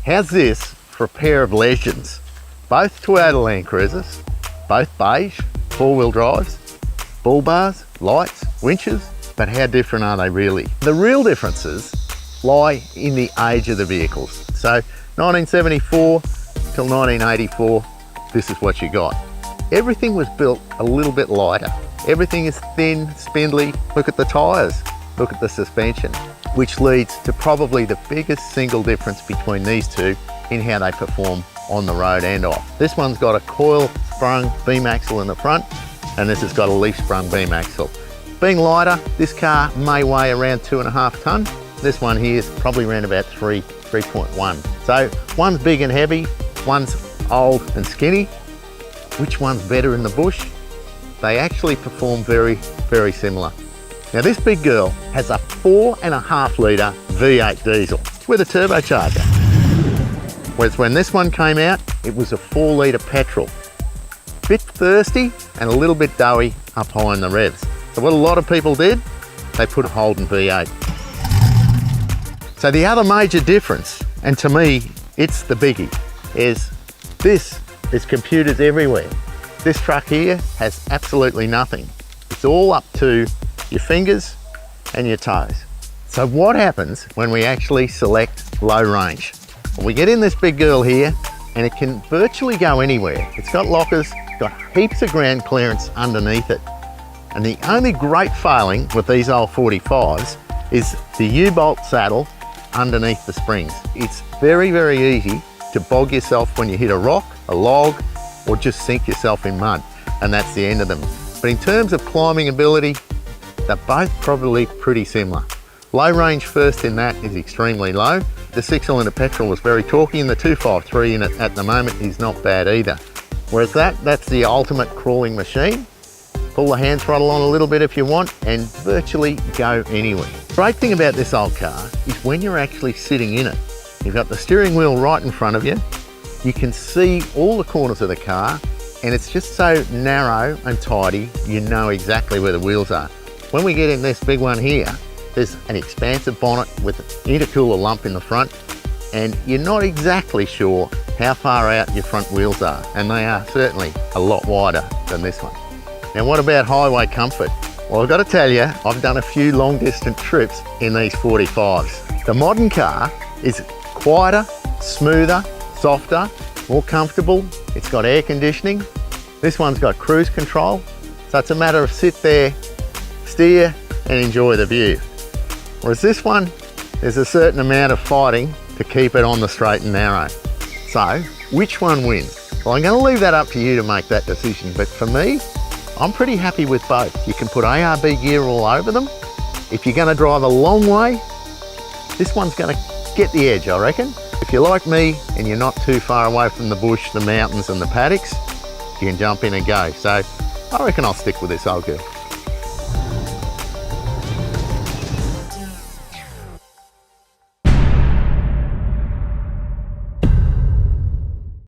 How's this for a pair of legends? Both Toyota LandCruisers, both beige, four-wheel drives, bull bars, lights, winches, but how different are they really? The real differences lie in the age of the vehicles. So 1974 till 1984, this is what you got. Everything was built a little bit lighter. Everything is thin, spindly. Look at the tyres, look at the suspension, which leads to probably the biggest single difference between these two in how they perform on the road and off. This one's got a coil sprung beam axle in the front, and this has got a leaf sprung beam axle. Being lighter, this car may weigh around 2.5 tonne. This one here is probably around about 3.1. So one's big and heavy, one's old and skinny. Which one's better in the bush? They actually perform very, very similar. Now this big girl has a 4.5 litre V8 diesel with a turbocharger. Whereas when this one came out, it was a 4 litre petrol. Bit thirsty and a little bit doughy up high in the revs. So what a lot of people did, they put a Holden V8. So the other major difference, and to me, it's the biggie, is this is computers everywhere. This truck here has absolutely nothing. It's all up to your fingers and your toes. So what happens when we actually select low range? Well, we get in this big girl here and it can virtually go anywhere. It's got lockers, got heaps of ground clearance underneath it. And the only great failing with these old 45s is the U-bolt saddle underneath the springs. It's very, very easy to bog yourself when you hit a rock, a log, or just sink yourself in mud, and that's the end of them. But in terms of climbing ability, they're both probably pretty similar. Low range first in that is extremely low. The 6-cylinder petrol was very torquey, and the 253 in it at the moment is not bad either. Whereas that's the ultimate crawling machine. Pull the hand throttle on a little bit if you want, and virtually go anywhere. The great thing about this old car is when you're actually sitting in it, you've got the steering wheel right in front of you. You can see all the corners of the car, and it's just so narrow and tidy, you know exactly where the wheels are. When we get in this big one here, there's an expansive bonnet with an intercooler lump in the front, and you're not exactly sure how far out your front wheels are, and they are certainly a lot wider than this one. Now what about highway comfort? Well, I've got to tell you, I've done a few long distance trips in these 45s. The modern car is quieter, smoother, softer, more comfortable. It's got air conditioning. This one's got cruise control. So it's a matter of sit there, steer, and enjoy the view. Whereas this one, there's a certain amount of fighting to keep it on the straight and narrow. So which one wins? Well, I'm going to leave that up to you to make that decision. But for me, I'm pretty happy with both. You can put ARB gear all over them. If you're going to drive a long way, this one's going to get the edge, I reckon. If you're like me and you're not too far away from the bush, the mountains and the paddocks, you can jump in and go. So I reckon I'll stick with this old girl.